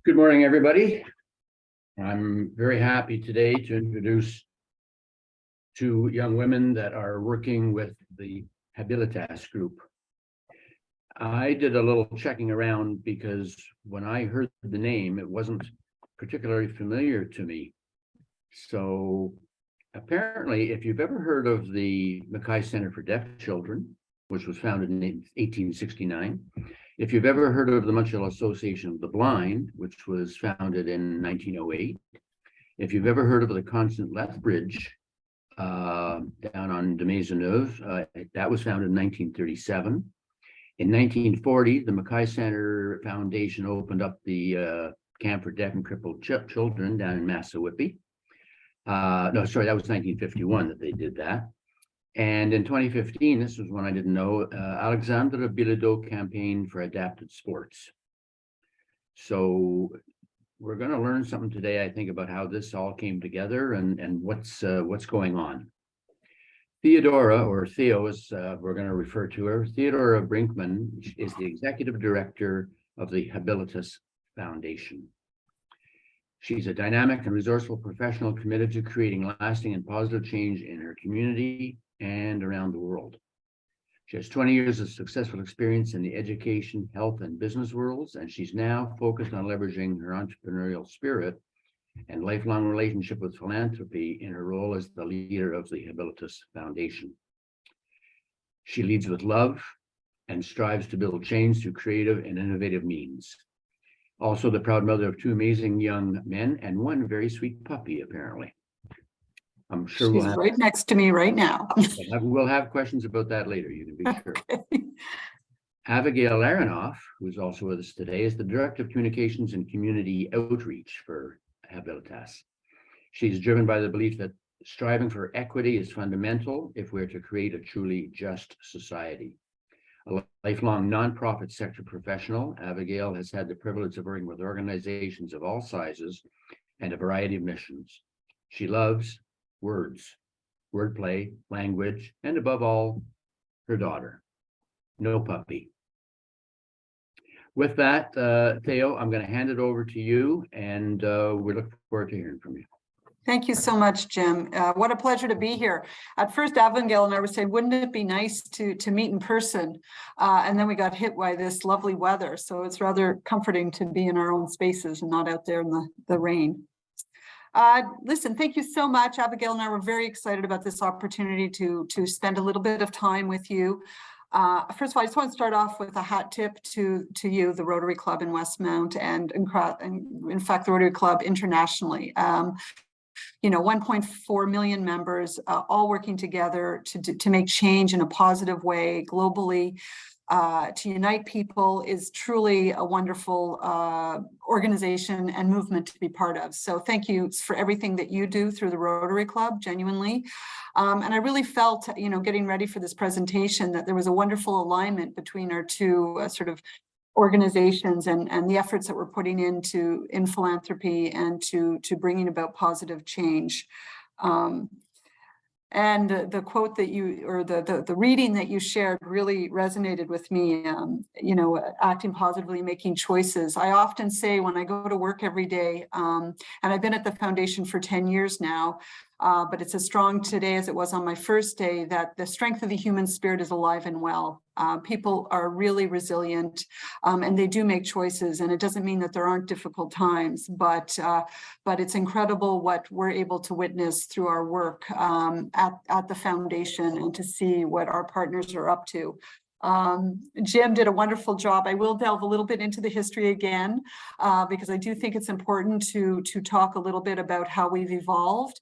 Good morning, everybody. I'm very happy today to introduce two young women that are working with the Habilitas group. I did a little checking around because when I heard the name, it wasn't particularly familiar to me. So apparently, if you've ever heard of the Mackay Center for Deaf Children, which was founded in 1869, if you've ever heard of the Montreal Association of the Blind, which was founded in 1908, if you've ever heard of the Constant Lethbridge down on de Maisonneuve, that was founded in 1937. In 1940, the Mackay Center Foundation opened up the camp for deaf and crippled children down in Massawippi. No, sorry, that was 1951 that they did that. And in 2015, this was one I didn't know, Alexandre Bilodeau campaign for adapted sports. So we're going to learn something today, I think, about how this all came together and what's going on. Theodora, or Theo, as we're going to refer to her, Theodora Brinckman is the executive director of the Habilitas Foundation. She's a dynamic and resourceful professional committed to creating lasting and positive change in her community and around the world. She has 20 years of successful experience in the education, health, and business worlds, and she's now focused on leveraging her entrepreneurial spirit and lifelong relationship with philanthropy in her role as the leader of the Habilitas Foundation. She leads with love and strives to build change through creative and innovative means. Also the proud mother of two amazing young men and one very sweet puppy, apparently. I'm sure she's right next to me right now. We'll have questions about that later, you can be sure. Okay. Avigail Aronoff, who's also with us today, is the Director of Communications and Community Outreach for Habilitas. She's driven by the belief that striving for equity is fundamental if we're to create a truly just society. A lifelong nonprofit sector professional, Abigail has had the privilege of working with organizations of all sizes and a variety of missions. She loves words, wordplay, language, and above all, her daughter. No puppy. With that, Theo, I'm going to hand it over to you, and we look forward to hearing from you. Thank you so much, Jim. What a pleasure to be here. At first, Abigail and I were saying, wouldn't it be nice to meet in person? And then we got hit by this lovely weather. So it's rather comforting to be in our own spaces and not out there in the rain. Listen, thank you so much. Abigail and I were very excited about this opportunity to spend a little bit of time with you. First of all, I just want to start off with a hat tip to you, the Rotary Club in Westmount, and in fact, the Rotary Club internationally. 1.4 million members, all working together to make change in a positive way globally. To unite people is truly a wonderful organization and movement to be part of. So thank you for everything that you do through the Rotary Club, genuinely. And I really felt, getting ready for this presentation, that there was a wonderful alignment between our two sort of organizations and the efforts that we're putting in philanthropy and to bringing about positive change. And the quote that the reading that you shared really resonated with me, acting positively, making choices. I often say when I go to work every day, and I've been at the foundation for 10 years now, but it's as strong today as it was on my first day, that the strength of the human spirit is alive and well. People are really resilient, and they do make choices. And it doesn't mean that there aren't difficult times, but it's incredible what we're able to witness through our work at the foundation and to see what our partners are up to. Jim did a wonderful job. I will delve a little bit into the history again, because I do think it's important to talk a little bit about how we've evolved.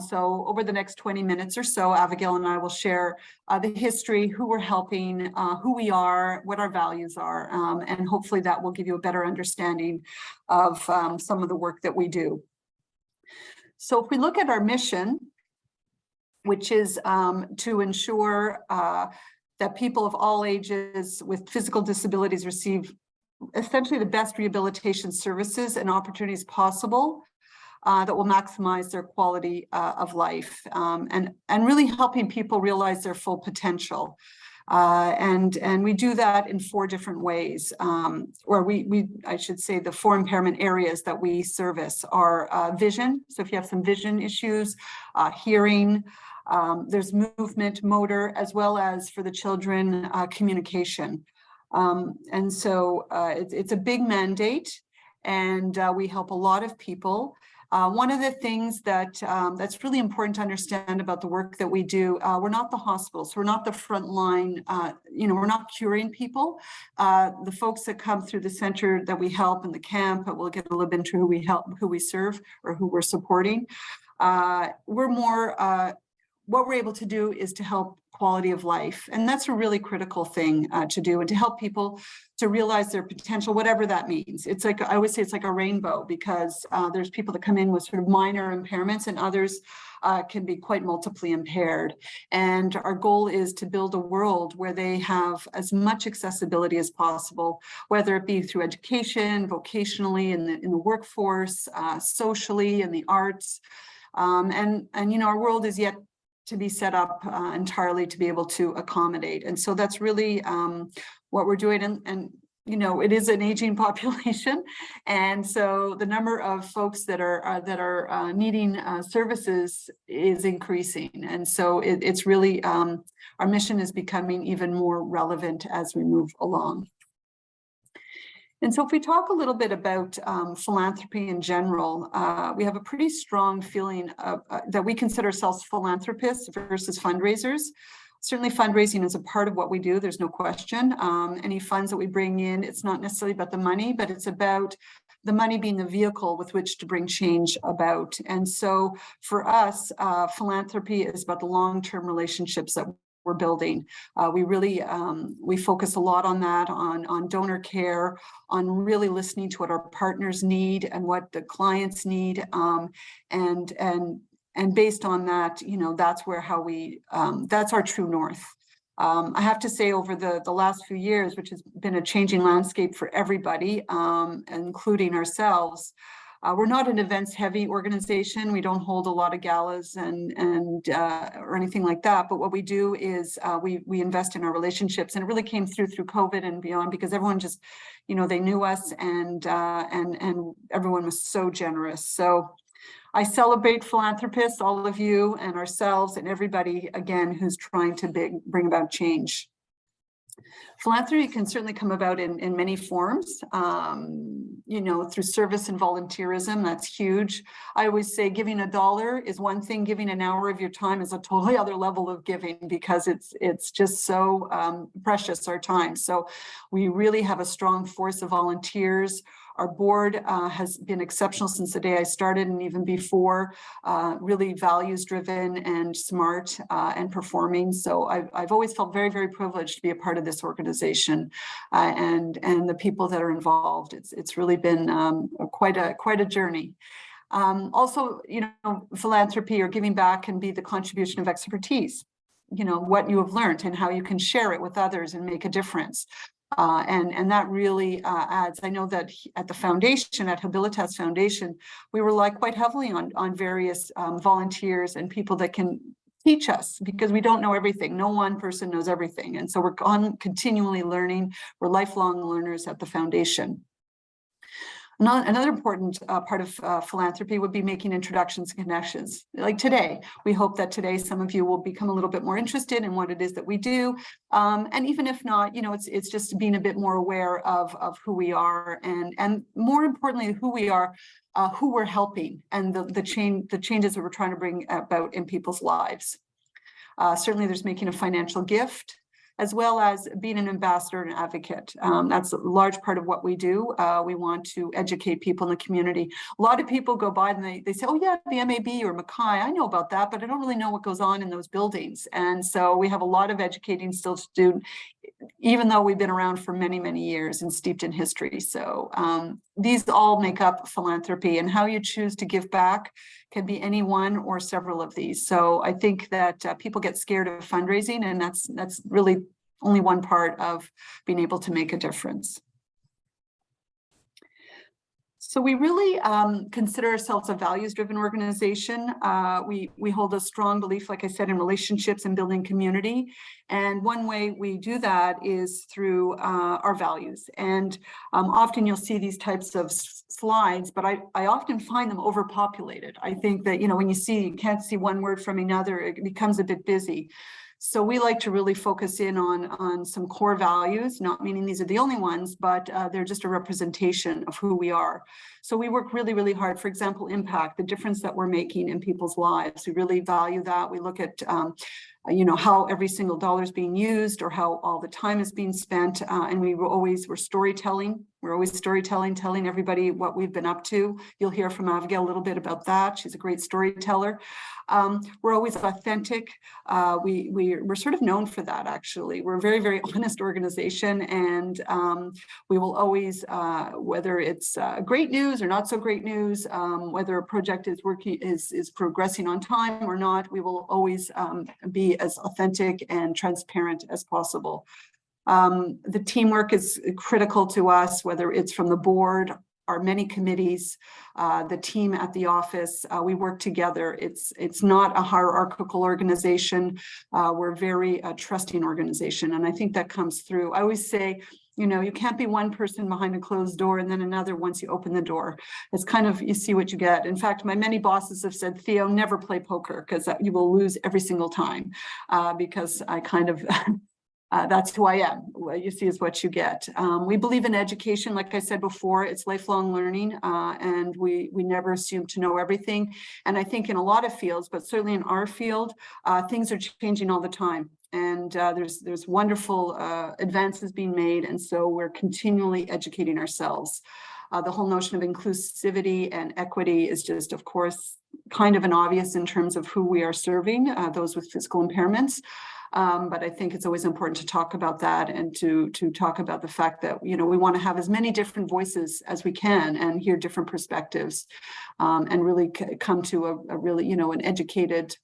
So over the next 20 minutes or so, Abigail and I will share the history, who we're helping, who we are, what our values are, and hopefully that will give you a better understanding of some of the work that we do. So if we look at our mission, which is to ensure that people of all ages with physical disabilities receive essentially the best rehabilitation services and opportunities possible that will maximize their quality of life, and really helping people realize their full potential. And we do that in 4 different ways, or I should say the 4 impairment areas that we service are vision. So if you have some vision issues, hearing, there's movement, motor, as well as for the children, communication. And so it's a big mandate, and we help a lot of people. One of the things that that's really important to understand about the work that we do, we're not the hospitals, we're not the front line, we're not curing people. The folks that come through the center that we help in the camp, but we'll get a little bit into who we help, who we serve, or who we're supporting. We're more, what we're able to do is to help quality of life. And that's a really critical thing to do, and to help people to realize their potential, whatever that means. It's like, I always say it's like a rainbow, because there's people that come in with sort of minor impairments, and others can be quite multiply impaired. And our goal is to build a world where they have as much accessibility as possible, whether it be through education, vocationally, in the workforce, socially, in the arts. And our world is yet to be set up entirely to be able to accommodate. And so that's really what we're doing. And it is an aging population. And so the number of folks that are needing services is increasing. And so it's really, our mission is becoming even more relevant as we move along. And so if we talk a little bit about philanthropy in general, we have a pretty strong feeling of, that we consider ourselves philanthropists versus fundraisers. Certainly fundraising is a part of what we do, there's no question. Any funds that we bring in, it's not necessarily about the money, but it's about the money being the vehicle with which to bring change about. And so for us, philanthropy is about the long-term relationships that we're building. We really, we focus a lot on that, on donor care, on really listening to what our partners need and what the clients need. And based on that, that's where that's our true north. I have to say, over the last few years, which has been a changing landscape for everybody, including ourselves, we're not an events heavy organization. We don't hold a lot of galas or anything like that. But what we do is we invest in our relationships, and it really came through COVID and beyond, because everyone just, they knew us, and everyone was so generous. So I celebrate philanthropists, all of you and ourselves, and everybody, again, who's trying to bring about change. Philanthropy can certainly come about in many forms, through service and volunteerism. That's huge. I always say giving $1 is one thing, giving an hour of your time is a totally other level of giving, because it's just so precious, our time. So we really have a strong force of volunteers. Our board has been exceptional since the day I started, and even before, really values driven and smart and performing. So I've always felt very, very privileged to be a part of this organization and the people that are involved. It's really been quite a journey. Also, philanthropy or giving back can be the contribution of expertise, what you have learned and how you can share it with others and make a difference. And that really adds. I know that at the foundation, at Habilitas Foundation, we rely quite heavily on various volunteers and people that can teach us, because we don't know everything. No one person knows everything. And so we're continually learning. We're lifelong learners at the foundation. Another important part of philanthropy would be making introductions and connections. Like today, we hope that today some of you will become a little bit more interested in what it is that we do. And even if not, it's just being a bit more aware of who we are, and more importantly, who we are, who we're helping, and the changes that we're trying to bring about in people's lives. Certainly there's making a financial gift, as well as being an ambassador and advocate. That's a large part of what we do. We want to educate people in the community. A lot of people go by and they say, oh yeah, the MAB or Mackay, I know about that, but I don't really know what goes on in those buildings. And so we have a lot of educating still to do, even though we've been around for many, many years and steeped in history. So these all make up philanthropy, and how you choose to give back can be any one or several of these. So I think that people get scared of fundraising, and that's really only one part of being able to make a difference. So we really consider ourselves a values-driven organization. We hold a strong belief, like I said, in relationships and building community. And one way we do that is through our values. And often you'll see these types of slides, but I often find them overpopulated. I think that, when you can't see one word from another, it becomes a bit busy. So we like to really focus in on some core values, not meaning these are the only ones, but they're just a representation of who we are. So we work really, really hard. For example, impact, the difference that we're making in people's lives. We really value that. We look at how every single dollar is being used or how all the time is being spent. And we're storytelling. We're always storytelling, telling everybody what we've been up to. You'll hear from Abigail a little bit about that. She's a great storyteller. We're always authentic. We're sort of known for that, actually. We're a very, very honest organization, and we will always, whether it's great news or not so great news, whether a project is progressing on time or not, we will always be as authentic and transparent as possible. The teamwork is critical to us, whether it's from the board, our many committees, the team at the office. We work together. It's not a hierarchical organization. We're a very trusting organization, and I think that comes through. I always say, you can't be one person behind a closed door and then another once you open the door. It's kind of, you see what you get. In fact, my many bosses have said, Theo, never play poker because you will lose every single time, because I kind of... that's who I am. What you see is what you get. We believe in education. Like I said before, it's lifelong learning, and we never assume to know everything. And I think in a lot of fields, but certainly in our field, things are changing all the time. And there's wonderful advances being made. And so we're continually educating ourselves. The whole notion of inclusivity and equity is just, of course, kind of an obvious in terms of who we are serving, those with physical impairments. But I think it's always important to talk about that and to talk about the fact that, we want to have as many different voices as we can and hear different perspectives, and really come to a really, an educated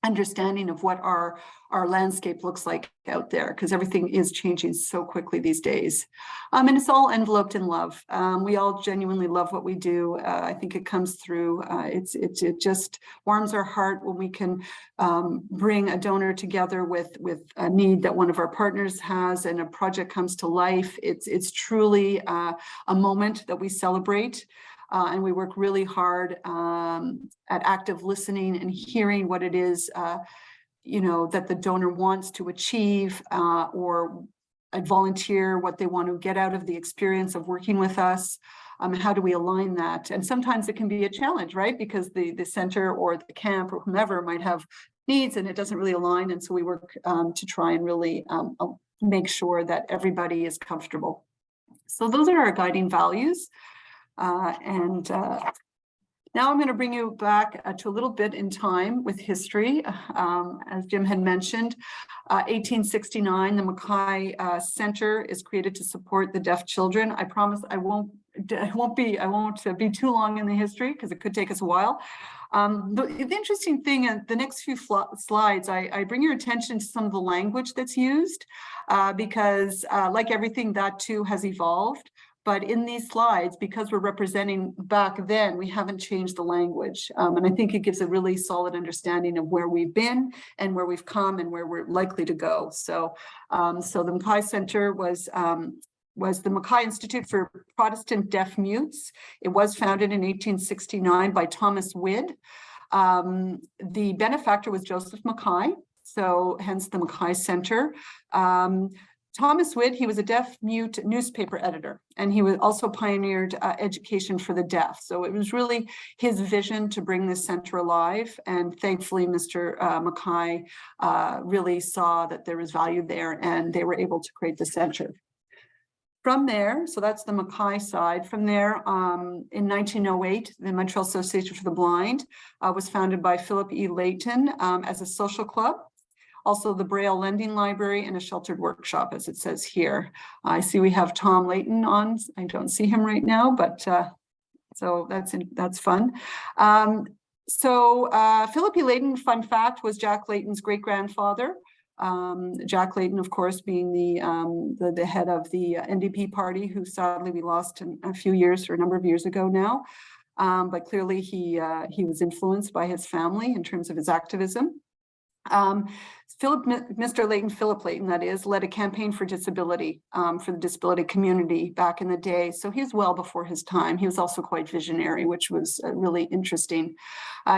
understanding of what our landscape looks like out there, because everything is changing so quickly these days. And it's all enveloped in love. We all genuinely love what we do. I think it comes through. It just warms our heart when we can bring a donor together with a need that one of our partners has, and a project comes to life. It's truly a moment that we celebrate. And we work really hard at active listening and hearing what it is, that the donor wants to achieve, or a volunteer, what they want to get out of the experience of working with us. How do we align that? And sometimes it can be a challenge, right? Because the center or the camp or whomever might have needs and it doesn't really align. And so we work to try and really make sure that everybody is comfortable. So those are our guiding values. Now I'm going to bring you back to a little bit in time with history. As Jim had mentioned, 1869, the Mackay Center is created to support the deaf children. I promise I won't be too long in the history because it could take us a while. The interesting thing, the next few slides, I bring your attention to some of the language that's used, because like everything, that too has evolved. But in these slides, because we're representing back then, we haven't changed the language. And I think it gives a really solid understanding of where we've been and where we've come and where we're likely to go. So the Mackay Center was the Mackay Institute for Protestant Deaf Mutes. It was founded in 1869 by Thomas Widd. The benefactor was Joseph Mackay, so hence the Mackay Center. Thomas Widd, he was a deaf-mute newspaper editor, and he was also pioneered education for the deaf. So it was really his vision to bring this center alive. And thankfully, Mr. Mackay really saw that there was value there, and they were able to create the center. From there, so that's the Mackay side. From there, in 1908, the Montreal Association for the Blind was founded by Philip E. Layton as a social club. Also the Braille Lending Library and a sheltered workshop, as it says here. I see we have Tom Layton on. I don't see him right now, but so that's fun. Philip E. Layton, fun fact, was Jack Layton's great-grandfather. Jack Layton, of course, being the head of the NDP party, who sadly we lost a few years or a number of years ago now. But clearly he was influenced by his family in terms of his activism. Mr. Layton, Philip Layton, that is, led a campaign for disability, for the disability community back in the day. So he was well before his time. He was also quite visionary, which was really interesting.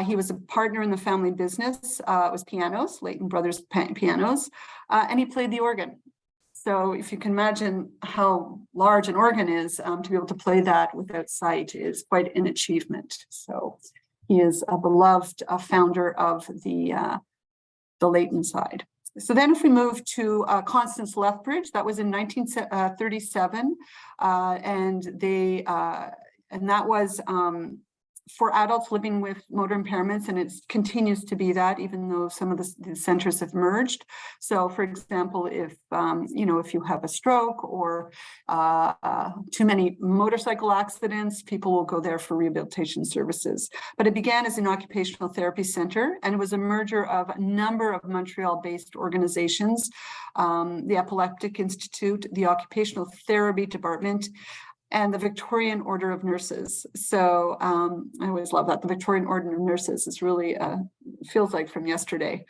He was a partner in the family business. It was pianos, Layton Brothers pianos, and he played the organ. So if you can imagine how large an organ is, to be able to play that without sight is quite an achievement. So he is a beloved founder of the Layton side. So then if we move to Constance Lethbridge, that was in 1937, and that was for adults living with motor impairments, and it continues to be that, even though some of the centers have merged. So for example, if if you have a stroke or too many motorcycle accidents, people will go there for rehabilitation services. But it began as an occupational therapy center, and it was a merger of a number of Montreal-based organizations, the Epileptic Institute, the Occupational Therapy Department, and the Victorian Order of Nurses. So I always love that. The Victorian Order of Nurses is really, feels like from yesterday.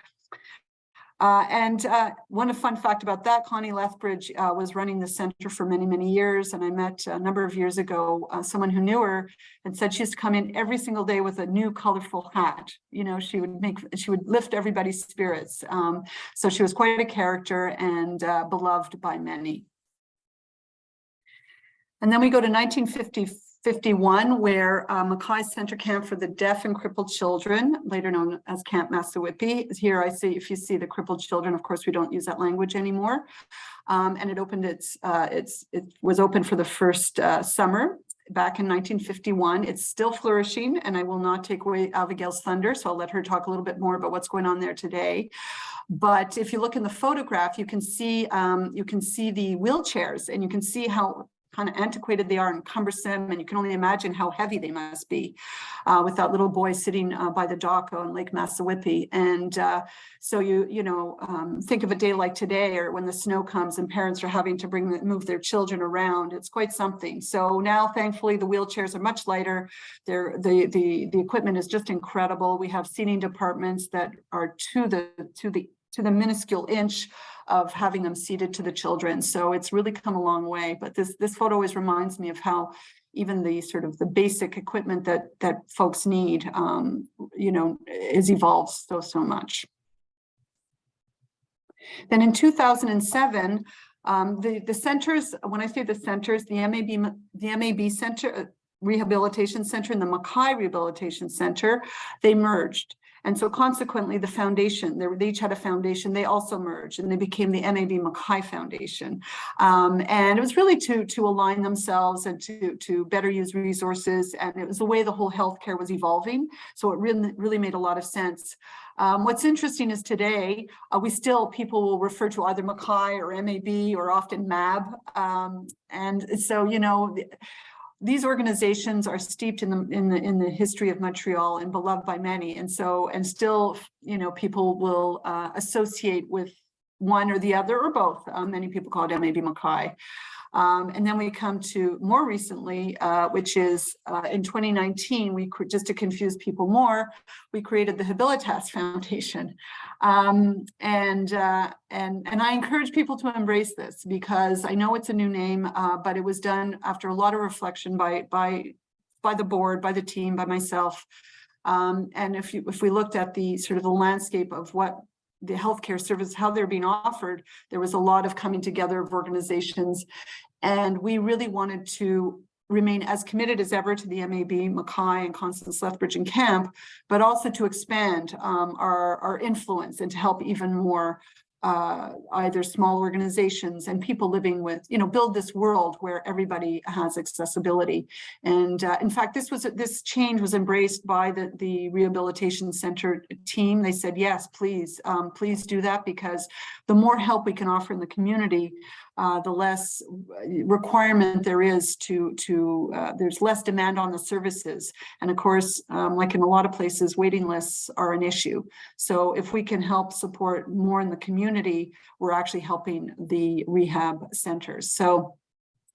One fun fact about that, Connie Lethbridge was running the center for many, many years. And I met a number of years ago, someone who knew her and said she used to come in every single day with a new colorful hat. You know, she would lift everybody's spirits. So she was quite a character and beloved by many. And then we go to 1951, where Mackay Center Camp for the Deaf and Crippled Children, later known as Camp Massawippi. Here I see, if you see the crippled children, of course, we don't use that language anymore. And it opened it was open for the first summer back in 1951. It's still flourishing, and I will not take away Abigail's thunder, so I'll let her talk a little bit more about what's going on there today. But if you look in the photograph, you can see the wheelchairs, and you can see how kind of antiquated they are and cumbersome, and you can only imagine how heavy they must be with that little boy sitting by the dock on Lake Massawippi. And so think of a day like today, or when the snow comes and parents are having to move their children around. It's quite something. So now, thankfully, the wheelchairs are much lighter. The equipment is just incredible. We have seating departments that are to the minuscule inch of having them seated to the children. So it's really come a long way. But this photo always reminds me of how even the sort of the basic equipment that folks need, is evolved so much. Then in 2007, the centers, when I say the centers, the MAB Center, Rehabilitation Center, and the Mackay Rehabilitation Center, they merged. And so consequently, the foundation, they each had a foundation, they also merged, and they became the MAB Mackay Foundation. And it was really to align themselves and to better use resources. And it was the way the whole healthcare was evolving. So it really made a lot of sense. What's interesting is today, people will refer to either Mackay or MAB or often MAB. And so, these organizations are steeped in the history of Montreal and beloved by many, and still, people will associate with one or the other or both. Many people call it MAB Mackay. And then we come to more recently, which is in 2019, just to confuse people more, we created the Habilitas Foundation. And I encourage people to embrace this, because I know it's a new name, but it was done after a lot of reflection by the board, by the team, by myself. And if we looked at the sort of the landscape of what the healthcare service, how they're being offered, there was a lot of coming together of organizations. And we really wanted to remain as committed as ever to the MAB, Mackay, and Constance Lethbridge and Camp, but also to expand our influence and to help even more either small organizations and people living with, build this world where everybody has accessibility. And in fact, this change was embraced by the Rehabilitation Center team. They said, yes, please do that, because the more help we can offer in the community, the less requirement there is there's less demand on the services. And of course, like in a lot of places, waiting lists are an issue. So if we can help support more in the community, community, we're actually helping the rehab centers.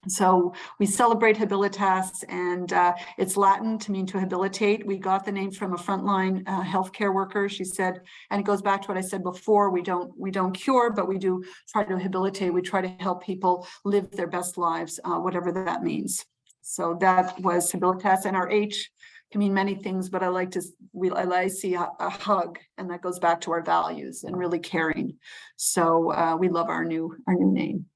So we celebrate Habilitas, and it's Latin to mean to habilitate. We got the name from a frontline healthcare worker. She said, and it goes back to what I said before, we don't cure, but we do try to habilitate. We try to help people live their best lives, whatever that means. So that was Habilitas, and our H can mean many things, but I see a hug, and that goes back to our values and really caring. So we love our new name.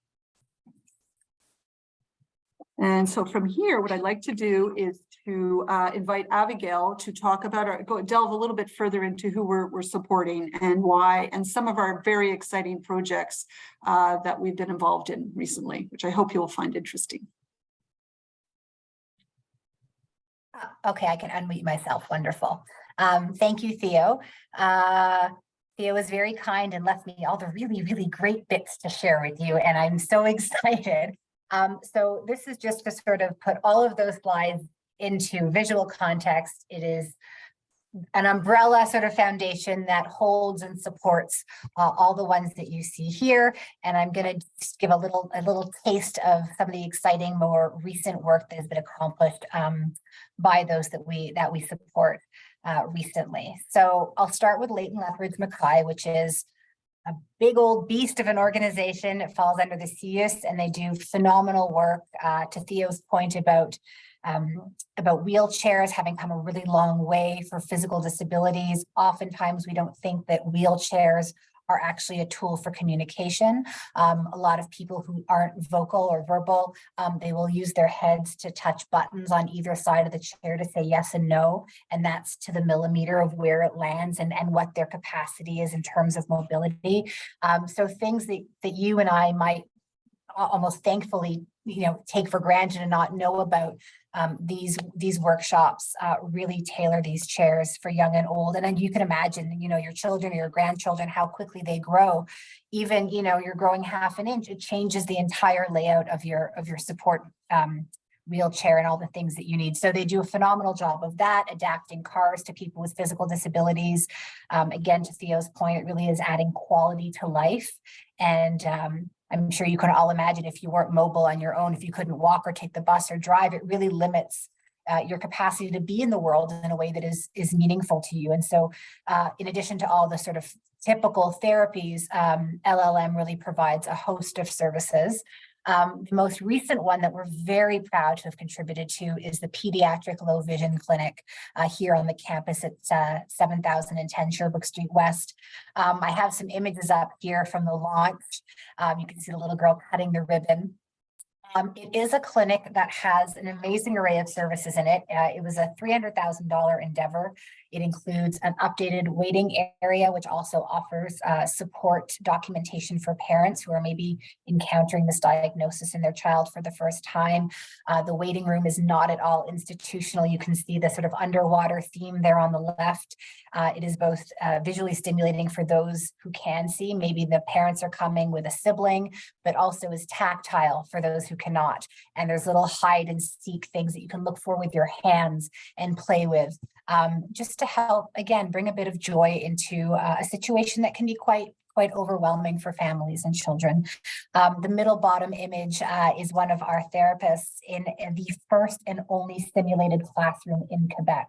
And so from here, what I'd like to do is to invite Abigail to talk about delve a little bit further into who we're supporting and why, and some of our very exciting projects that we've been involved in recently, which I hope you'll find interesting. Okay, I can unmute myself. Wonderful. Thank you, Theo. Theo was very kind and left me all the really, really great bits to share with you, and I'm so excited. So this is just to sort of put all of those slides into visual context. It is an umbrella sort of foundation that holds and supports all the ones that you see here. And I'm going to just give a little taste of some of the exciting, more recent work that has been accomplished by those that we support recently. So I'll start with Leighton Lethbridge Mackay, which is a big old beast of an organization. It falls under the CIUS, and they do phenomenal work. To Theo's point about wheelchairs having come a really long way for physical disabilities. Oftentimes we don't think that wheelchairs are actually a tool for communication. A lot of people who aren't vocal or verbal, they will use their heads to touch buttons on either side of the chair to say yes and no, and that's to the millimeter of where it lands and what their capacity is in terms of mobility. So things that you and I might almost thankfully, take for granted and not know about. These workshops really tailor these chairs for young and old. And then you can imagine, your children or your grandchildren, how quickly they grow. Even, you're growing half an inch, it changes the entire layout of your support wheelchair and all the things that you need. So they do a phenomenal job of that, adapting cars to people with physical disabilities. Again, to Theo's point, it really is adding quality to life. And I'm sure you can all imagine, if you weren't mobile on your own, if you couldn't walk or take the bus or drive, it really limits your capacity to be in the world in a way that is meaningful to you. And so in addition to all the sort of typical therapies, LLM really provides a host of services. The most recent one that we're very proud to have contributed to is the Pediatric Low Vision Clinic here on the campus at 7010 Sherbrooke Street West. I have some images up here from the launch. You can see the little girl cutting the ribbon. It is a clinic that has an amazing array of services in it. It was a $300,000 endeavor. It includes an updated waiting area, which also offers support documentation for parents who are maybe encountering this diagnosis in their child for the first time. The waiting room is not at all institutional. You can see the sort of underwater theme there on the left. It is both visually stimulating for those who can see. Maybe the parents are coming with a sibling, but also is tactile for those who cannot. And there's little hide and seek things that you can look for with your hands and play with, just to help, again, bring a bit of joy into a situation that can be quite overwhelming for families and children. The middle bottom image is one of our therapists in the first and only simulated classroom in Quebec.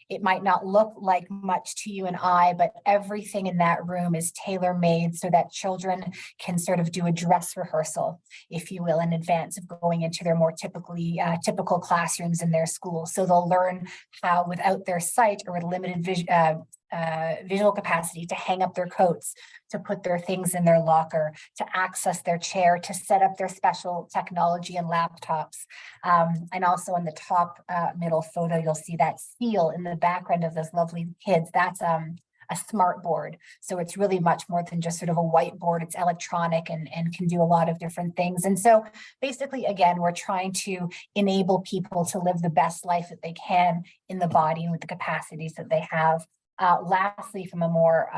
It might not look like much to you and I, but everything in that room is tailor-made so that children can sort of do a dress rehearsal, if you will, in advance of going into their more typical classrooms in their school. So they'll learn how, without their sight or with limited visual capacity, to hang up their coats, to put their things in their locker, to access their chair, to set up their special technology and laptops. And also in the top middle photo, you'll see that seal in the background of those lovely kids. That's a smart board. So it's really much more than just sort of a whiteboard. It's electronic and can do a lot of different things. And so basically, again, we're trying to enable people to live the best life that they can in the body and with the capacities that they have. Lastly, from a more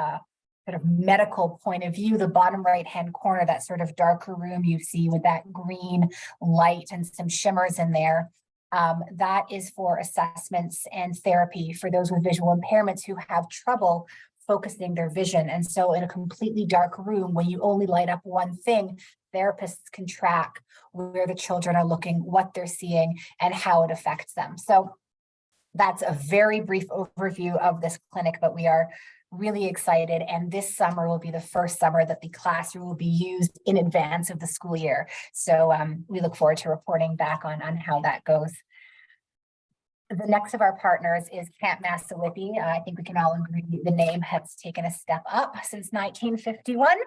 sort of medical point of view, the bottom right-hand corner, that sort of darker room you see with that green light and some shimmers in there, that is for assessments and therapy for those with visual impairments who have trouble focusing their vision. And so in a completely dark room, when you only light up one thing, therapists can track where the children are looking, what they're seeing, and how it affects them. So that's a very brief overview of this clinic, but we are really excited. And this summer will be the first summer that the classroom will be used in advance of the school year. So we look forward to reporting back on how that goes. The next of our partners is Camp Massawippi. I think we can all agree the name has taken a step up since 1951.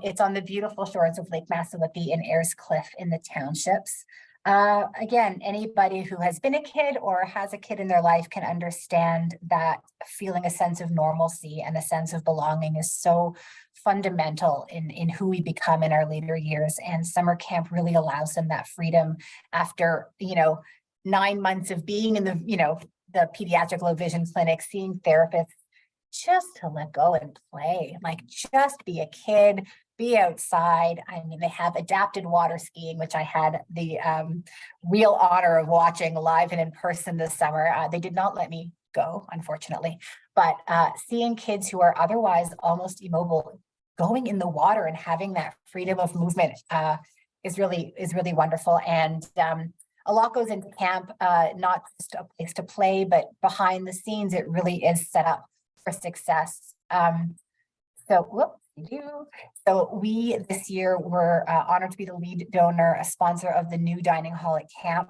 It's on the beautiful shores of Lake Massawippi in Ayers Cliff in the townships. Again, anybody who has been a kid or has a kid in their life can understand that feeling a sense of normalcy and a sense of belonging is so fundamental in who we become in our later years. And summer camp really allows them that freedom after, 9 months of being in the pediatric low vision clinic, seeing therapists, just to let go and play, like just be a kid, be outside. I mean, they have adapted water skiing, which I had the real honor of watching live and in person this summer. They did not let me go, unfortunately, but seeing kids who are otherwise almost immobile going in the water and having that freedom of movement is really wonderful. And a lot goes into camp, not just a place to play, but behind the scenes, it really is set up for success. So we this year were honored to be the lead donor, a sponsor of the new dining hall at camp,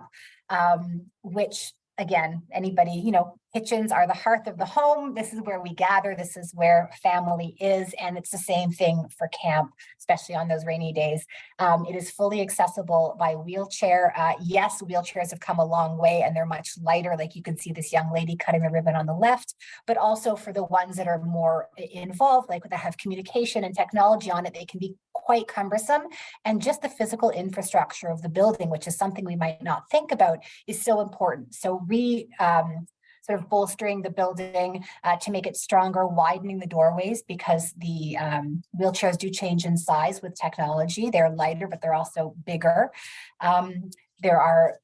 which again, anybody, kitchens are the hearth of the home. This is where we gather. This is where family is. And it's the same thing for camp, especially on those rainy days. It is fully accessible by wheelchair. Yes, wheelchairs have come a long way and they're much lighter. Like you can see this young lady cutting the ribbon on the left, but also for the ones that are more involved, like that have communication and technology on it, they can be quite cumbersome. And just the physical infrastructure of the building, which is something we might not think about, is so important. So sort of bolstering the building to make it stronger, widening the doorways, because the wheelchairs do change in size with technology. They're lighter, but they're also bigger. There are,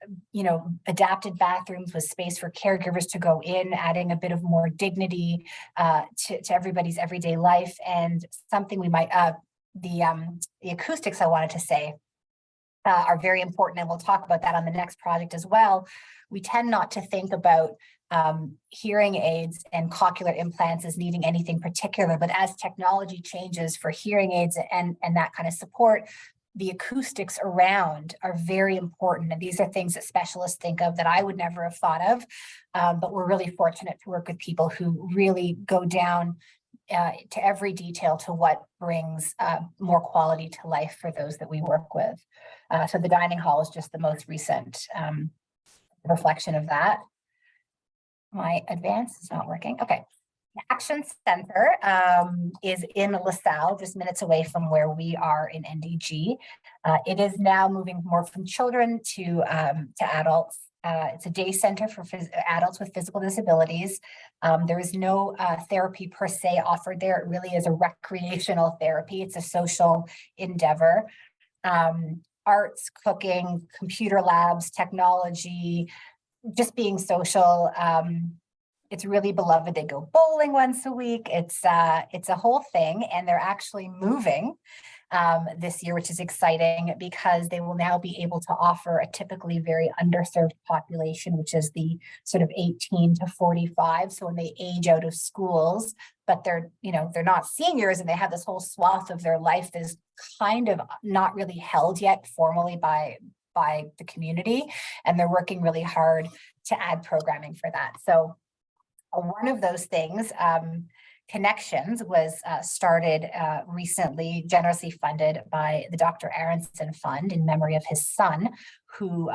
adapted bathrooms with space for caregivers to go in, adding a bit of more dignity to everybody's everyday life. And something we might, the acoustics I wanted to say are very important, and we'll talk about that on the next project as well. We tend not to think about hearing aids and cochlear implants as needing anything particular, but as technology changes for hearing aids and that kind of support, the acoustics around are very important. And these are things that specialists think of that I would never have thought of, but we're really fortunate to work with people who really go down to every detail to what brings more quality to life for those that we work with. So the dining hall is just the most recent reflection of that. My advance is not working. Okay. The Action Center is in LaSalle, just minutes away from where we are in NDG. It is now moving more from children to adults. It's a day center for adults with physical disabilities. There is no therapy per se offered there. It really is a recreational therapy. It's a social endeavor. Arts, cooking, computer labs, technology, just being social. It's really beloved. They go bowling once a week. It's a whole thing, and they're actually moving this year, which is exciting because they will now be able to offer a typically very underserved population, which is the sort of 18 to 45. So when they age out of schools, but they're not seniors and they have this whole swath of their life that is kind of not really held yet formally by the community, and they're working really hard to add programming for that. So one of those things, Connections, was started recently, generously funded by the Dr. Aronson Fund in memory of his son, who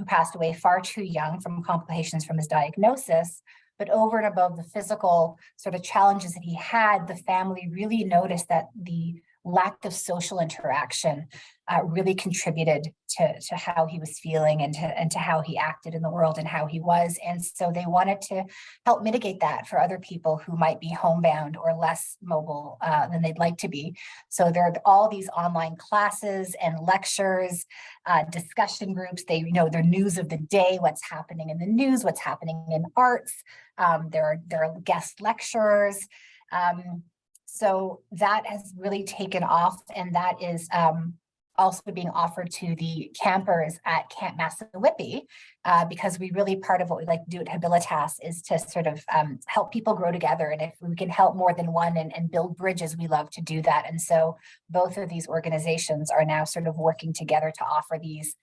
passed away far too young from complications from his diagnosis. But over and above the physical sort of challenges that he had, the family really noticed that the lack of social interaction really contributed to how he was feeling and to how he acted in the world and how he was. And so they wanted to help mitigate that for other people who might be homebound or less mobile than they'd like to be. So there are all these online classes and lectures, discussion groups. They their news of the day, what's happening in the news, what's happening in arts. There are guest lecturers. So that has really taken off, and that is also being offered to the campers at Camp Massawippi, because we really, part of what we like to do at Habilitas is to sort of help people grow together. And if we can help more than one and build bridges, we love to do that. And so both of these organizations are now sort of working together to offer these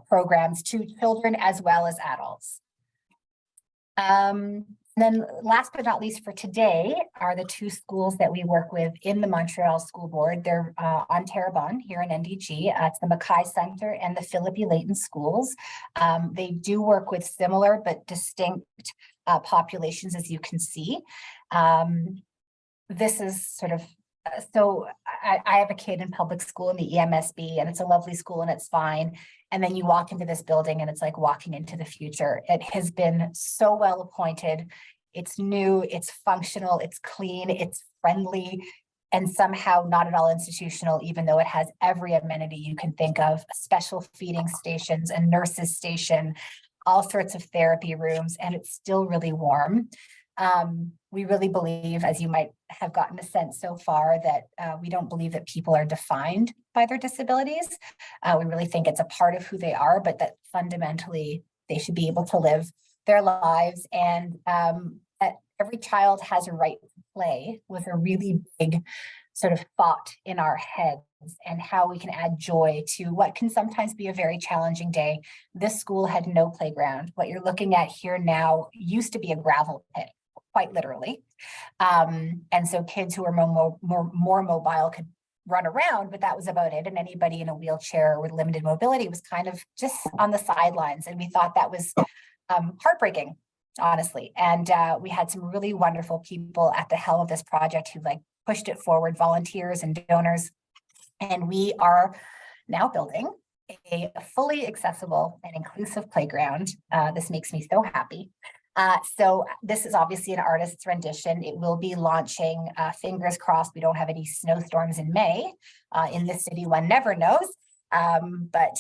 programs to children as well as adults. Then last but not least for today are the two schools that we work with in the Montreal School Board. They're on Terrebonne here in NDG. It's the Mackay Center and the Philippi Layton schools. They do work with similar but distinct populations, as you can see. This is sort of, so I have a kid in public school in the EMSB, and it's a lovely school and it's fine. And then you walk into this building and it's like walking into the future. It has been so well appointed. It's new, it's functional, it's clean, it's friendly, and somehow not at all institutional, even though it has every amenity you can think of, special feeding stations, a nurse's station, all sorts of therapy rooms, and it's still really warm. We really believe, as you might have gotten a sense so far, that we don't believe that people are defined by their disabilities. We really think it's a part of who they are, but that fundamentally they should be able to live their lives, and that every child has a right to play was a really big sort of thought in our heads, and how we can add joy to what can sometimes be a very challenging day. This school had no playground. What you're looking at here now used to be a gravel pit, quite literally. And so kids who are more mobile could run around, but that was about it. And anybody in a wheelchair with limited mobility was kind of just on the sidelines. And we thought that was heartbreaking, honestly. And we had some really wonderful people at the helm of this project who like pushed it forward, volunteers and donors. And we are now building a fully accessible and inclusive playground. This makes me so happy. So this is obviously an artist's rendition. It will be launching, fingers crossed, we don't have any snowstorms in May. In this city, one never knows. But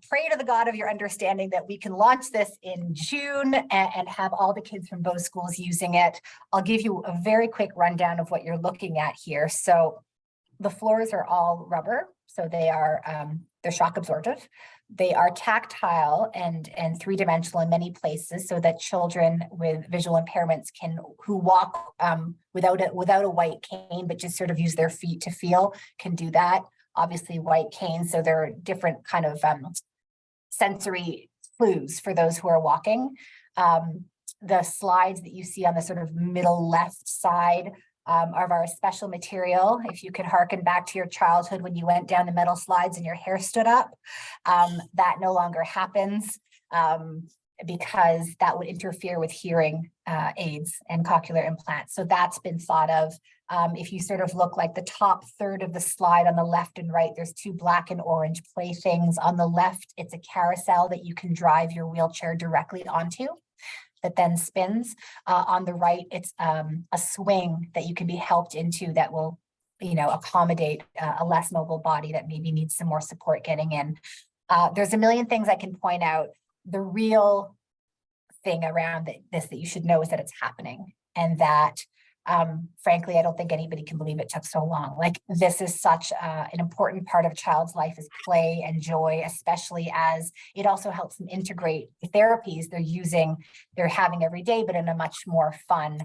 pray to the God of your understanding that we can launch this in June and have all the kids from both schools using it. I'll give you a very quick rundown of what you're looking at here. So the floors are all rubber, so they are they're shock absorptive. They are tactile and three-dimensional in many places, so that children with visual impairments who walk without a white cane, but just sort of use their feet to feel, can do that. Obviously white canes, so there are different kind of sensory clues for those who are walking. The slides that you see on the sort of middle left side of our special material. If you could harken back to your childhood when you went down the metal slides and your hair stood up, that no longer happens because that would interfere with hearing aids and cochlear implants. So that's been thought of. If you sort of look like the top third of the slide on the left and right, there's two black and orange playthings. On the left, it's a carousel that you can drive your wheelchair directly onto that then spins. On the right, it's a swing that you can be helped into that will, accommodate a less mobile body that maybe needs some more support getting in. There's a million things I can point out. The real thing around this that you should know is that it's happening, and that frankly, I don't think anybody can believe it took so long. Like, this is such an important part of a child's life, is play and joy, especially as it also helps them integrate the therapies they're having every day, but in a much more fun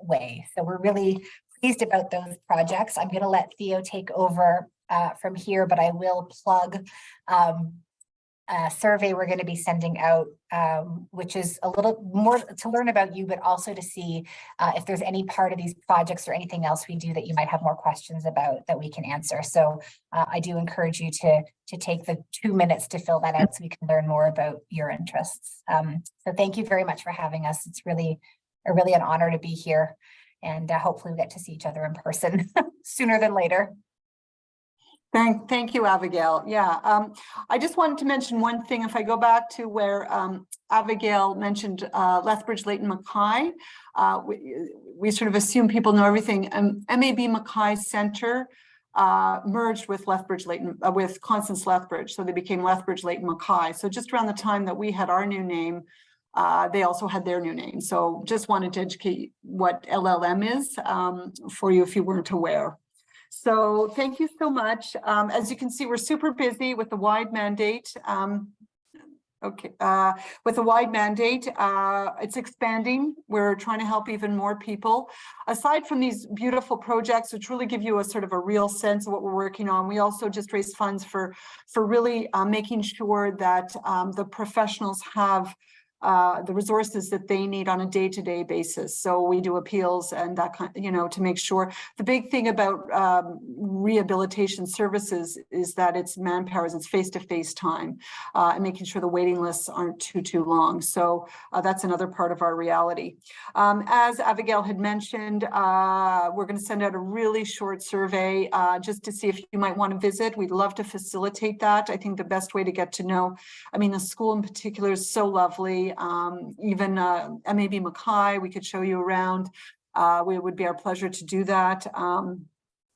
way. So we're really pleased about those projects. I'm going to let Theo take over from here, but I will plug a survey we're going to be sending out, which is a little more to learn about you, but also to see if there's any part of these projects or anything else we do that you might have more questions about that we can answer. So I do encourage you to take the 2 minutes to fill that out so we can learn more about your interests. So thank you very much for having us. It's really an honor to be here, and hopefully we get to see each other in person sooner than later. Thank you, Abigail. Yeah, I just wanted to mention one thing. If I go back to where Abigail mentioned Lethbridge Layton Mackay, we sort of assume people know everything. MAB Mackay Center merged with Lethbridge Layton, with Constance Lethbridge, so they became Lethbridge Layton Mackay. So just around the time that we had our new name, they also had their new name. So just wanted to educate what LLM is for you if you weren't aware. So thank you so much. As you can see, we're super busy with the wide mandate. With a wide mandate, it's expanding. We're trying to help even more people. Aside from these beautiful projects, which really give you a sort of a real sense of what we're working on, we also just raise funds for really making sure that the professionals have the resources that they need on a day-to-day basis. So we do appeals and that kind, to make sure. The big thing about rehabilitation services is that it's manpower, it's face-to-face time, and making sure the waiting lists aren't too long. So that's another part of our reality. As Abigail had mentioned, we're going to send out a really short survey just to see if you might want to visit. We'd love to facilitate that. I think the best way to get to know, the school in particular is so lovely. Even maybe Mackay, we could show you around. It would be our pleasure to do that.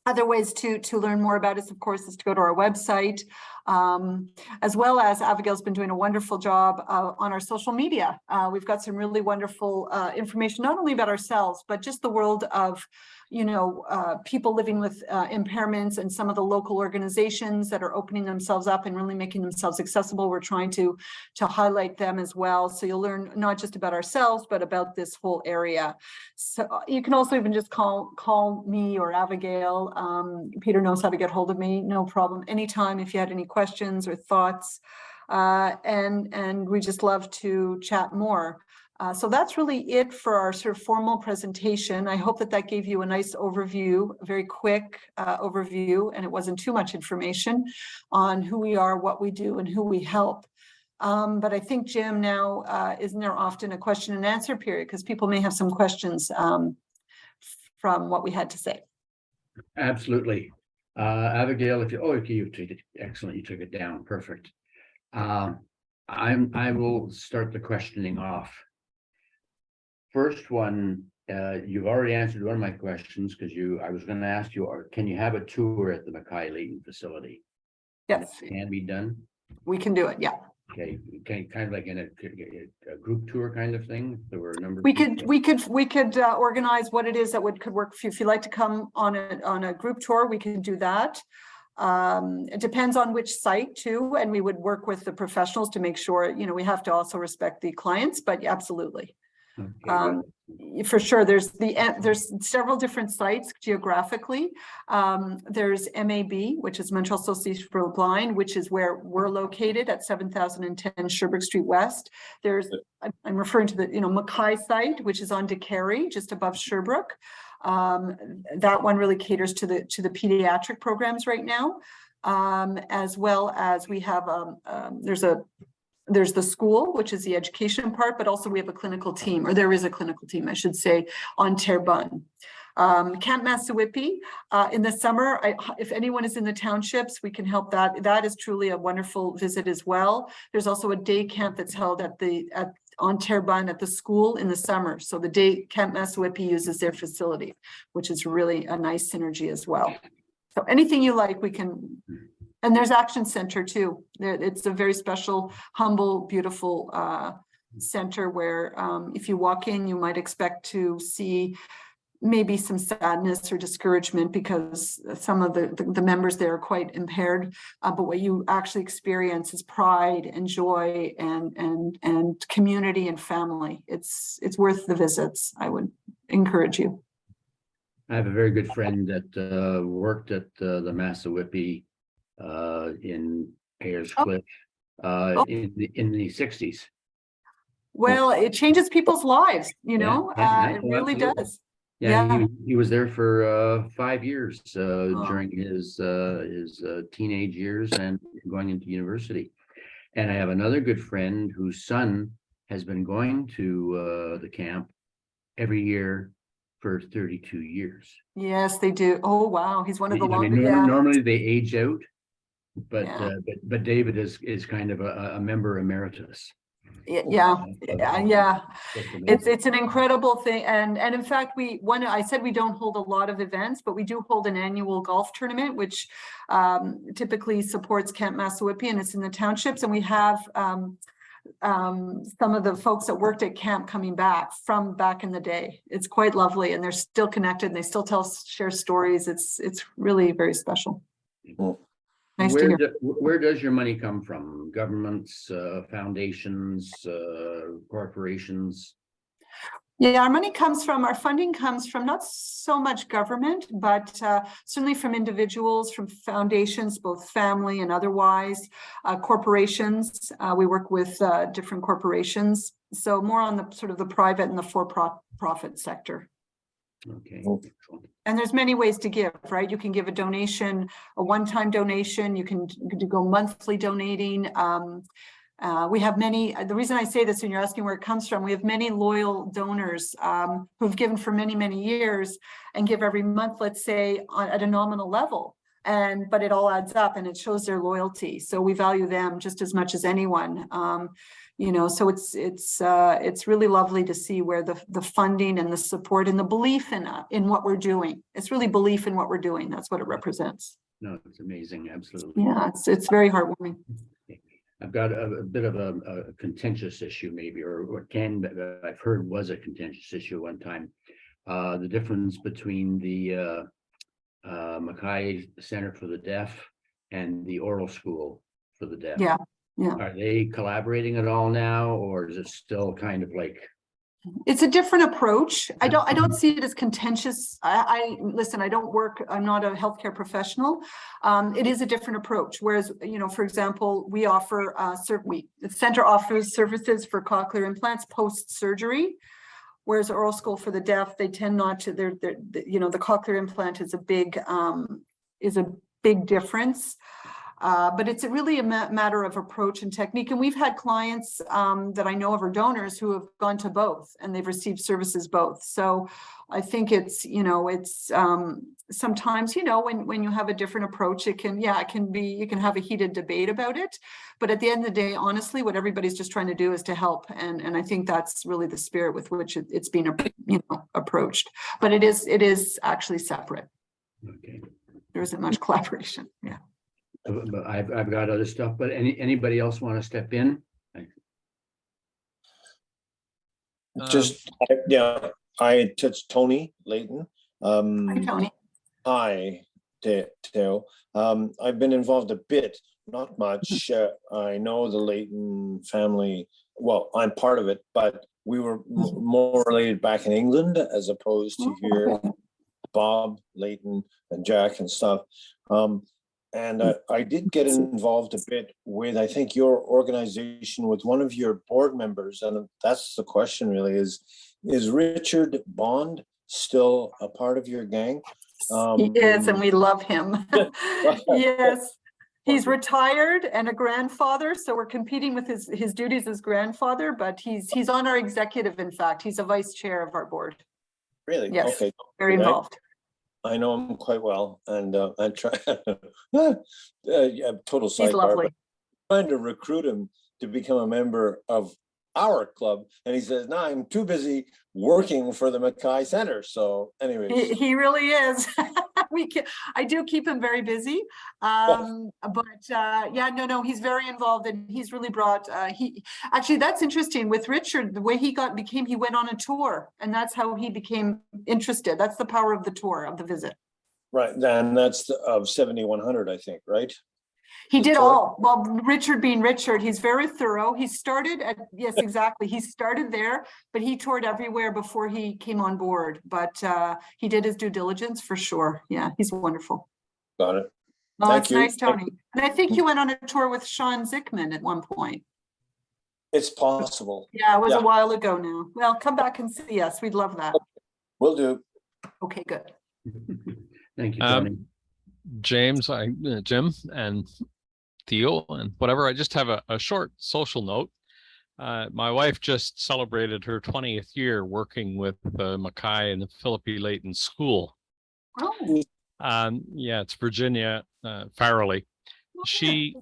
Other ways to learn more about us, of course, is to go to our website, as well as Abigail's been doing a wonderful job on our social media. We've got some really wonderful information, not only about ourselves, but just the world of people living with impairments and some of the local organizations that are opening themselves up and really making themselves accessible. We're trying to highlight them as well. So you'll learn not just about ourselves, but about this whole area. So you can also even just call me or Abigail. Peter knows how to get hold of me, no problem. Anytime if you had any questions or thoughts, and we just love to chat more. So that's really it for our sort of formal presentation. I hope that gave you a nice overview, a very quick overview, and it wasn't too much information on who we are, what we do, and who we help. But I think, Jim, now isn't there often a question and answer period, because people may have some questions from what we had to say. Absolutely. Abigail, okay, you took it, excellent, you took it down, perfect. I will start the questioning off. First one, you've already answered one of my questions, because I was going to ask you, can you have a tour at the Mackay facility? Yes. Can be done? We can do it, yeah. Okay, kind of like in a group tour kind of thing. There were a number of we could organize what it is that could work for you. If you'd like to come on a group tour, we can do that. It depends on which site too, and we would work with the professionals to make sure, we have to also respect the clients, but absolutely. Okay, for sure, there's several different sites geographically. There's MAB, which is Montreal Association for the Blind, which is where we're located at 7010 Sherbrooke Street West. There's, I'm referring to the Mackay site, which is on DeCarey, just above Sherbrooke. That one really caters to the pediatric programs right now, as well as we have there's the school, which is the education part, but also we have a clinical team, or there is a clinical team, I should say, on Terrebonne. Camp Massawippi, in the summer, if anyone is in the townships, we can help that. That is truly a wonderful visit as well. There's also a day camp that's held on Terrebonne at the school in the summer. So the day Camp Massawippi uses their facility, which is really a nice synergy as well. So anything you like, we can. And there's Action Center too. It's a very special, humble, beautiful center where if you walk in, you might expect to see maybe some sadness or discouragement because some of the members there are quite impaired. But what you actually experience is pride and joy and community and family. It's worth the visits. I would encourage you. I have a very good friend that worked at the Massawippi in Ayers Cliff in the 60s. Well, it changes people's lives, it really does. Yeah, he was there for 5 years during his teenage years and going into university. And I have another good friend whose son has been going to the camp every year for 32 years. Yes, they do. Oh wow, he's one of the longest. Normally they age out. But David is kind of a member emeritus. Yeah. It's an incredible thing, and in fact, I said we don't hold a lot of events, but we do hold an annual golf tournament, which typically supports Camp Massawippi, and it's in the townships, and we have some of the folks that worked at camp coming back from back in the day. It's quite lovely, and they're still connected, and they still share stories. It's really very special. Nice to hear. Where does your money come from? Governments, foundations, corporations? Yeah, our funding comes from not so much government, but certainly from individuals, from foundations, both family and otherwise, corporations. We work with different corporations, so more on the sort of the private and the for-profit sector. Okay. And there's many ways to give, right? You can give a donation, a one-time donation. You can go monthly donating. We have many, the reason I say this when you're asking where it comes from, we have many loyal donors who've given for many, many years and give every month, let's say, at a nominal level. But it all adds up and it shows their loyalty. So we value them just as much as anyone. So it's really lovely to see where the funding and the support and the belief in what we're doing. It's really belief in what we're doing. That's what it represents. No, it's amazing. Absolutely. Yeah, it's very heartwarming. I've got a bit of a contentious issue, maybe, or what I've heard was a contentious issue one time. The difference between the Mackay Center for the Deaf and the Oral School for the Deaf. Yeah. Are they collaborating at all now, or is it still kind of like? It's a different approach. I don't see it as contentious. Listen, I'm not a healthcare professional. It is a different approach. Whereas, for example, we offer, the center offers services for cochlear implants post-surgery, whereas Oral School for the Deaf, they tend not to, the cochlear implant is a big difference. But it's really a matter of approach and technique. And we've had clients that I know of, or donors, who have gone to both and they've received services both. So I think it's sometimes, when you have a different approach, you can have a heated debate about it. But at the end of the day, honestly, what everybody's just trying to do is to help. And I think that's really the spirit with which it's being approached. But it is actually separate. Okay. There isn't much collaboration. Yeah. But I've got other stuff, but anybody else want to step in? It's Tony Layton. Hi, Tony. Hi, Theo. I've been involved a bit, not much. I know the Layton family. Well, I'm part of it, but we were more related back in England as opposed to here. Bob Layton and Jack and stuff. And I did get involved a bit with, I think, your organization with one of your board members. And that's the question really is Richard Bond still a part of your gang? He is, and we love him. Yes. He's retired and a grandfather. So we're competing with his duties as grandfather, but he's on our executive, in fact. He's a vice chair of our board. Really? Yes, okay. Very involved. I know him quite well, and I try. Total sidebar. He's lovely. Trying to recruit him to become a member of our club, and he says, "No, I'm too busy working for the Mackay Center." So, anyways, he really is. I do keep him very busy, but he's very involved, and he's really brought. Actually, that's interesting with Richard. The way he went on a tour, and that's how he became interested. That's the power of the tour, of the visit. Right, and that's of 7100, I think, right? He did all. Well, Richard being Richard, he's very thorough. He started at, yes, exactly. He started there, but he toured everywhere before he came on board. But he did his due diligence for sure. Yeah, he's wonderful. Got it. Oh, that's nice, Tony. And I think you went on a tour with Sean Zickman at one point. It's possible. Yeah, it was a while ago now. Well, come back and see us. We'd love that. Will do. Okay, good. Thank you, Tony. James, Jim, and Theo, and whatever. I just have a short social note. My wife just celebrated her 20th year working with Mackay in the Philippi Layton School. Oh. It's Virginia Farrelly. She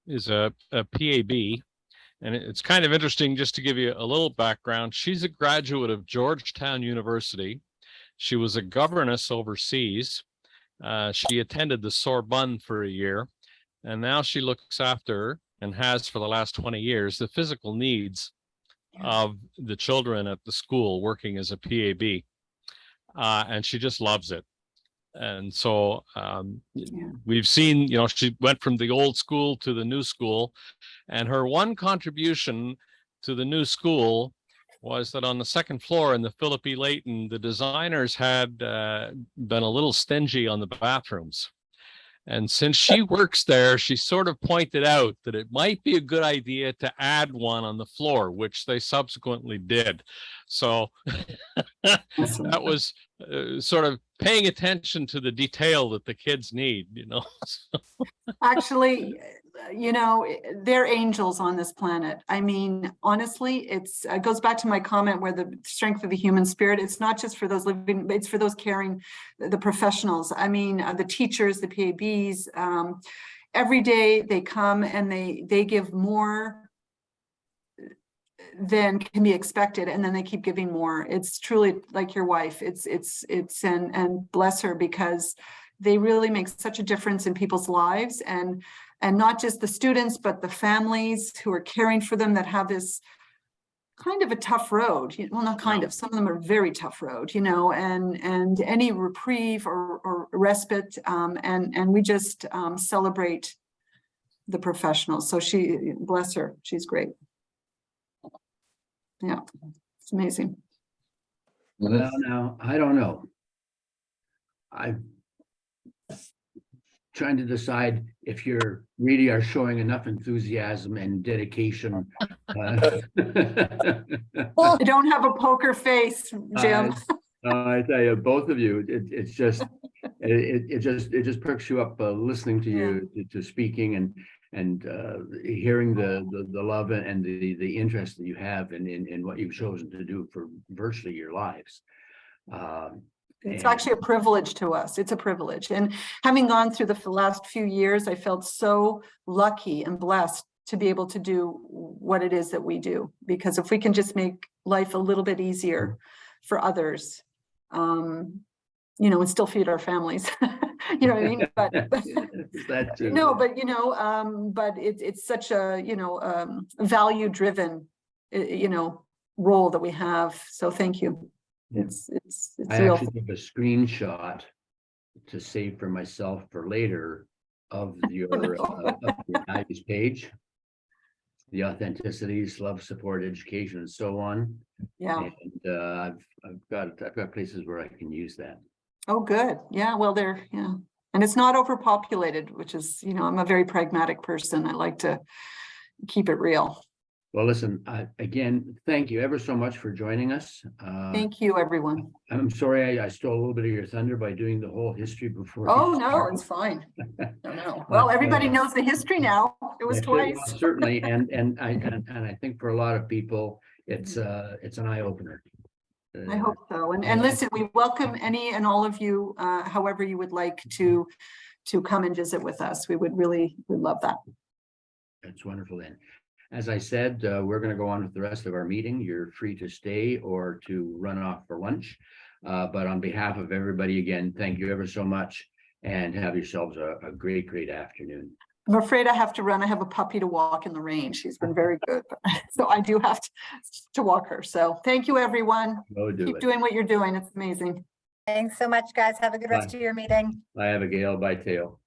is a PAB, and it's kind of interesting just to give you a little background. She's a graduate of Georgetown University. She was a governess overseas. She attended the Sorbonne for a year, and now she looks after and has for the last 20 years, the physical needs of the children at the school working as a PAB. And she just loves it. And so we've seen, she went from the old school to the new school, and her one contribution to the new school was that on the second floor in the Philip E. Layton, the designers had been a little stingy on the bathrooms. And since she works there, she sort of pointed out that it might be a good idea to add one on the floor, which they subsequently did. So that was sort of paying attention to the detail that the kids need, Actually, they're angels on this planet. I mean, honestly, it goes back to my comment where the strength of the human spirit, it's not just for those living, it's for those caring, the professionals. I mean, the teachers, the PABs, every day they come and they give more than can be expected, and then they keep giving more. It's truly like your wife. And bless her, because they really make such a difference in people's lives, and not just the students, but the families who are caring for them that have this kind of a tough road. Well, not kind of, some of them are very tough road, and any reprieve or respite, and we just celebrate the professionals. So bless her, she's great. Yeah, it's amazing. Well, now, I don't know. I'm trying to decide if you really are showing enough enthusiasm and dedication. I don't have a poker face, Jim. I tell you, both of you, it just perks you up listening to you, to speaking and hearing the love and the interest that you have in what you've chosen to do for virtually your lives. It's actually a privilege to us. It's a privilege. And having gone through the last few years, I felt so lucky and blessed to be able to do what it is that we do. Because if we can just make life a little bit easier for others, and still feed our families, you know what I mean? But that too. no, but but it's such a value-driven role that we have. So thank you. It's I real. actually took a screenshot to save for myself for later of your values page, the authenticities, love, support, education, and so on. Yeah. And I've got places where I can use that. Oh, good. Yeah. Well, and it's not overpopulated, which is, I'm a very pragmatic person. I like to keep it real. Well, listen, again, thank you ever so much for joining us. Thank you, everyone. I'm sorry I stole a little bit of your thunder by doing the whole history before. Oh, no, it's fine. No. Well, everybody knows the history now. It was twice. Certainly, and I think for a lot of people, it's an eye opener. I hope so. And listen, we welcome any and all of you, however you would like to come and visit with us. We'd love that. That's wonderful. Then, as I said, we're going to go on with the rest of our meeting. You're free to stay or to run off for lunch. But on behalf of everybody, again, thank you ever so much, and have yourselves a great, great afternoon. I'm afraid I have to run. I have a puppy to walk in the rain. She's been very good. So I do have to walk her. So thank you, everyone. Keep doing what you're doing. It's amazing. Thanks so much, guys. Have a good rest of your meeting. Bye, Abigail. Bye, Theo.